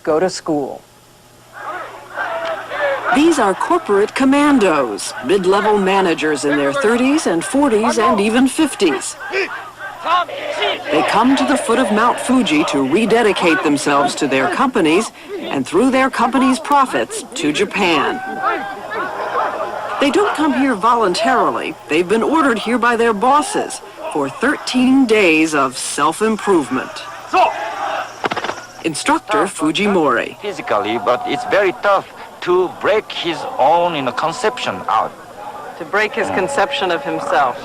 cadets go to school. These are corporate commandos, mid-level managers in their 30s and 40s and even 50s. They come to the foot of Mount Fuji to rededicate themselves to their companies and through their companies' profits to Japan. They don't come here voluntarily. They've been ordered here by their bosses for 13 days of self-improvement. Instructor Fujimori. Physically, but it's very tough to break his own conception out. To break his conception of himself.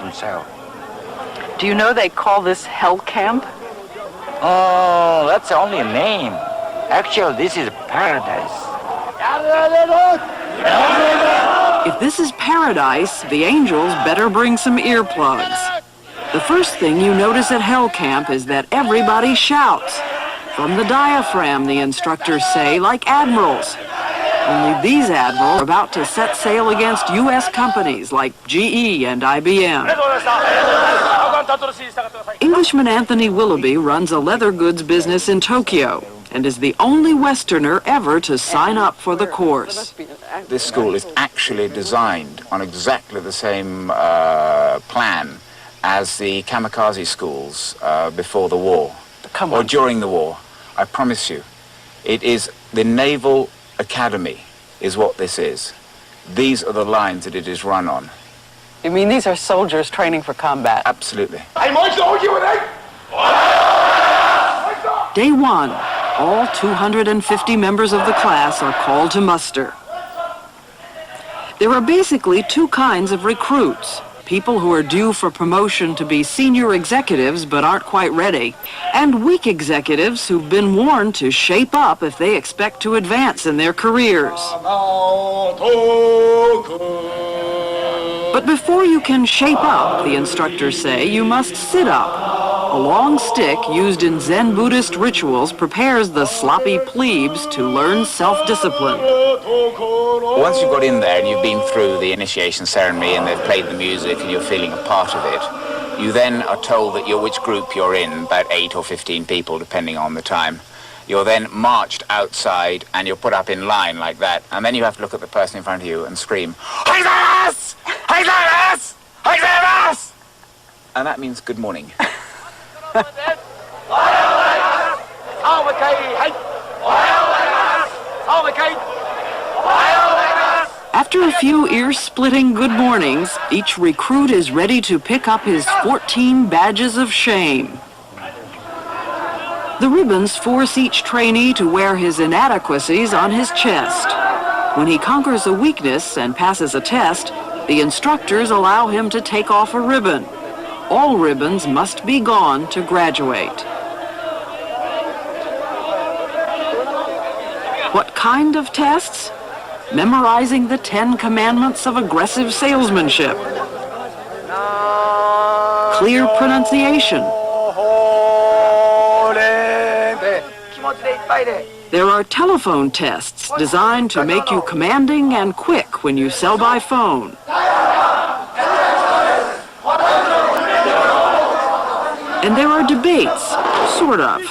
Do you know they call this hell camp? Oh, that's only a name. Actually, this is paradise. If this is paradise, the angels better bring some earplugs. The first thing you notice at hell camp is that everybody shouts. From the diaphragm, the instructors say, like admirals. Only these admirals are about to set sail against U.S. companies like GE and IBM. Englishman Anthony Willoughby runs a leather goods business in Tokyo and is the only Westerner ever to sign up for the course. This school is actually designed on exactly the same plan as the kamikaze schools before the war, or during the war. I promise you, it is the Naval Academy is what this is. These are the lines that it is run on. You mean these are soldiers training for combat? Absolutely. Day one, all 250 members of the class are called to muster. There are basically two kinds of recruits. People who are due for promotion to be senior executives but aren't quite ready, and weak executives who've been warned to shape up if they expect to advance in their careers. But before you can shape up, the instructors say, you must sit up. A long stick used in Zen Buddhist rituals prepares the sloppy plebes to learn self-discipline. Once you've got in there and you've been through the initiation ceremony and they've played the music and you're feeling a part of it, you then are told that which group you're in, about 8 or 15 people depending on the time. You're then marched outside and you're put up in line like that, and then you have to look at the person in front of you and scream, "Haizaras! Haizaras! Haizaras!" And that means good morning. After a few ear-splitting good mornings, each recruit is ready to pick up his 14 badges of shame. The ribbons force each trainee to wear his inadequacies on his chest. When he conquers a weakness and passes a test, the instructors allow him to take off a ribbon. All ribbons must be gone to graduate. What kind of tests? Memorizing the 10 commandments of aggressive salesmanship. Clear pronunciation. There are telephone tests designed to make you commanding and quick when you sell by phone. And there are debates, sort of.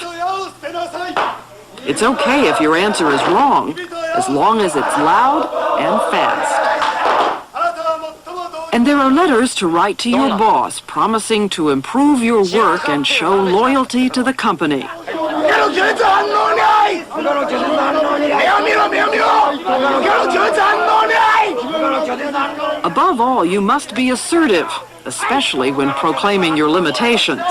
It's okay if your answer is wrong, as long as it's loud and fast. And there are letters to write to your boss, promising to improve your work and show loyalty to the company. Above all, you must be assertive, especially when proclaiming your limitations.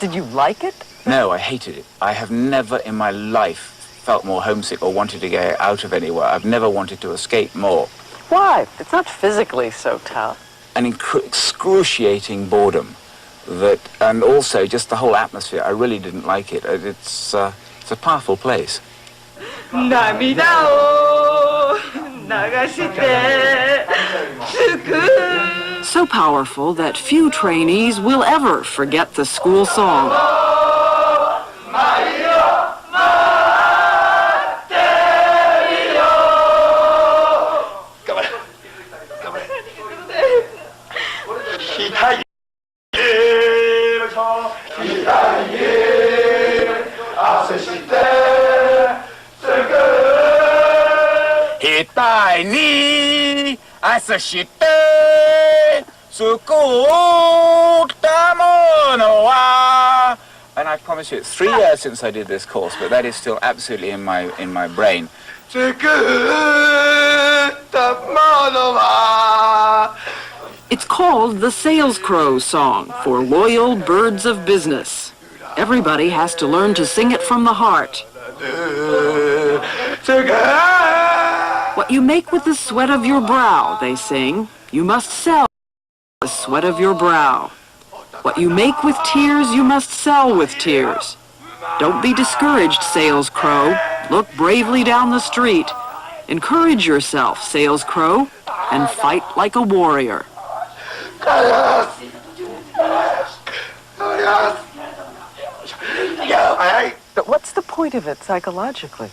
Did you like it? No, I hated it. I have never in my life felt more homesick or wanted to get out of anywhere. I've never wanted to escape more. Why? It's not physically so tough. An excruciating boredom, and also just the whole atmosphere. I really didn't like it. It's a powerful place. Namida o nagashite So powerful that few trainees will ever forget the school song. Hitai ni asashite sukutamonoa. And I promise you, it's 3 years since I did this course, but that is still absolutely in my brain. It's called the Sales Crow Song for loyal birds of business. Everybody has to learn to sing it from the heart. What you make with the sweat of your brow, they sing, you must sell the sweat of your brow. What you make with tears, you must sell with tears. Don't be discouraged, Sales Crow. Look bravely down the street. Encourage yourself, Sales Crow, and fight like a warrior. But what's the point of it psychologically?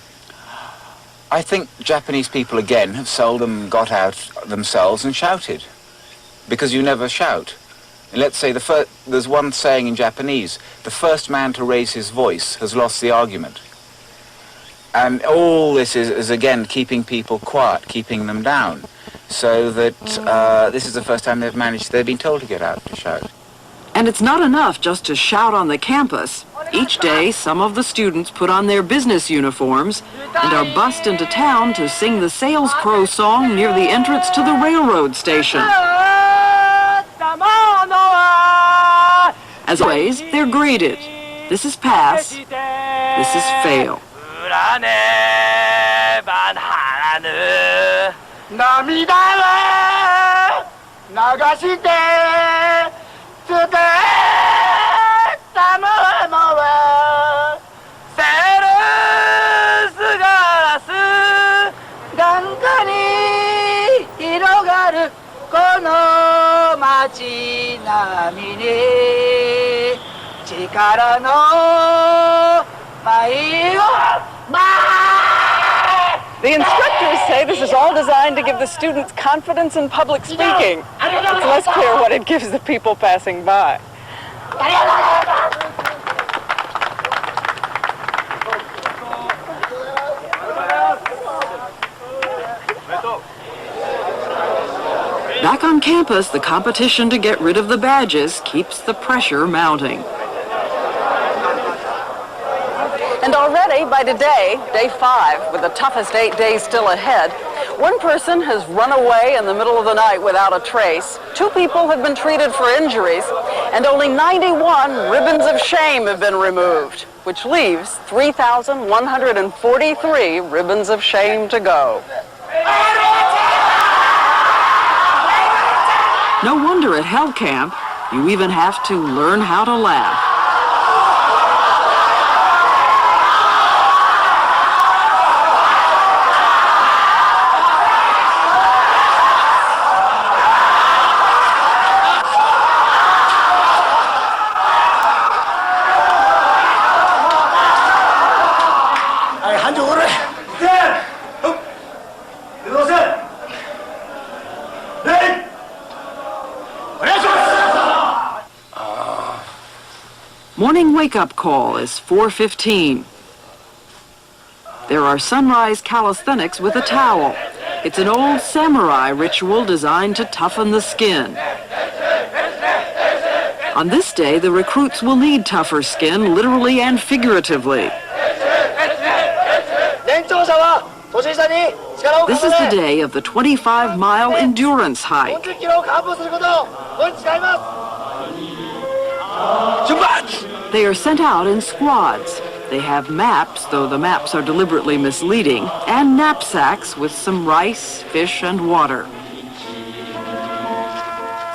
I think Japanese people, again, have seldom got out themselves and shouted, because you never shout. Let's say there's one saying in Japanese, the first man to raise his voice has lost the argument. And all this is again, keeping people quiet, keeping them down, so that this is the first time they've been told to get out to shout. And it's not enough just to shout on the campus. Each day, some of the students put on their business uniforms and are bussed into town to sing the Sales Crow song near the entrance to the railroad station. As always, they're graded. This is pass. This is fail. The instructors say this is all designed to give the students confidence in public speaking. It's less clear what it gives the people passing by. Back on campus, the competition to get rid of the badges keeps the pressure mounting. And already, by today, day 5, with the toughest 8 days still ahead, one person has run away in the middle of the night without a trace, 2 people have been treated for injuries, and only 91 ribbons of shame have been removed, which leaves 3,143 ribbons of shame to go. No wonder at Hell Camp, you even have to learn how to laugh. Morning wake-up call is 4:15. There are sunrise calisthenics with a towel. It's an old samurai ritual designed to toughen the skin. On this day, the recruits will need tougher skin, literally and figuratively. This is the day of the 25-mile endurance hike. They are sent out in squads. They have maps, though the maps are deliberately misleading, and knapsacks with some rice, fish, and water.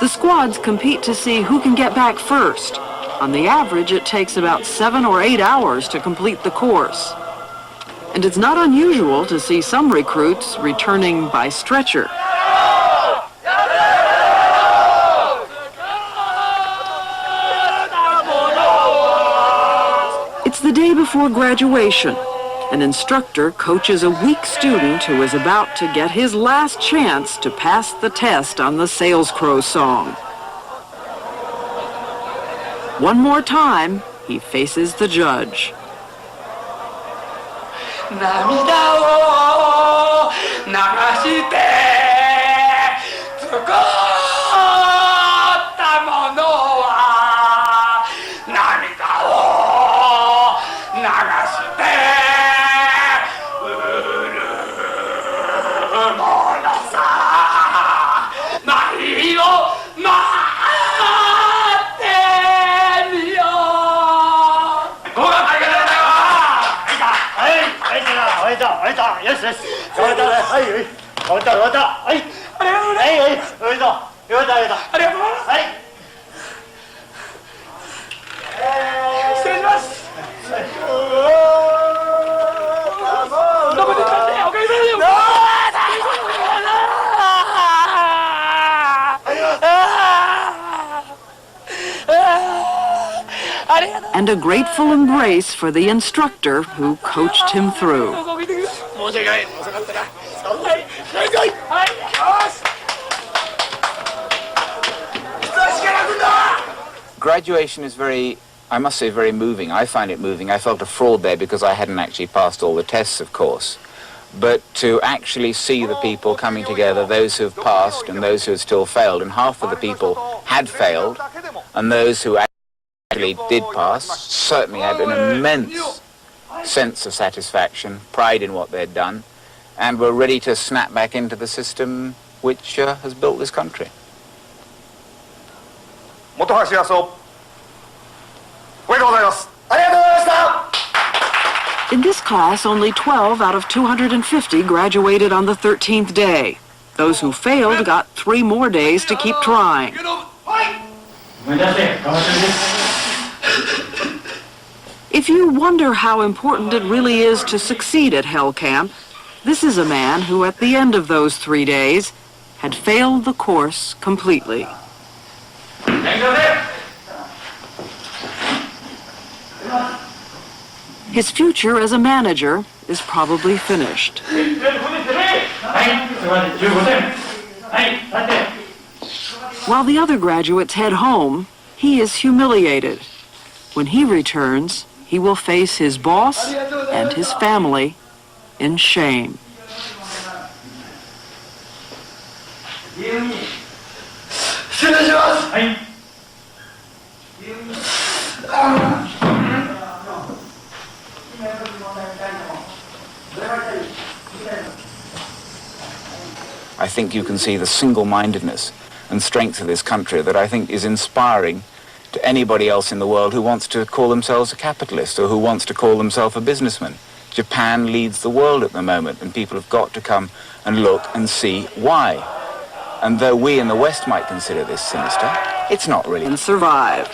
The squads compete to see who can get back first. On the average, it takes about 7 or 8 hours to complete the course. And it's not unusual to see some recruits returning by stretcher. day before graduation, an instructor coaches a weak student who is about to get his last chance to pass the test on the Sales Crow song. One more time, he faces the judge. 涙を流して作ったものは涙を流して売るものさ何を待ってみよう合格ありがとうございますよしよし終わったはい終わったはいありがとうございますはいよかったありがとうございますはい失礼しますどこで買っておかげさまでよAnd a grateful embrace for the instructor who coached him through. Graduation is I must say, very moving. I find it moving. I felt a fraud there because I hadn't actually passed all the tests, of course. But to actually see the people coming together, those who have passed and those who have still failed, and half of the people had failed, and those who actually did pass certainly had an immense sense of satisfaction, pride in what they'd done, and were ready to snap back into the system which has built this country. In this class, only 12 out of 250 graduated on the 13th day. Those who failed got 3 more days to keep trying. If you wonder how important it really is to succeed at Hell Camp, this is a man who, at the end of those 3 days, had failed the course completely. His future as a manager is probably finished. While the other graduates head home, he is humiliated. When he returns, he will face his boss and his family in shame. I think you can see the single-mindedness and strength of this country that I think is inspiring to anybody else in the world who wants to call themselves a capitalist or who wants to call themselves a businessman. Japan leads the world at the moment, and people have got to come and look and see why. And though we in the West might consider this sinister, it's not really. And survive.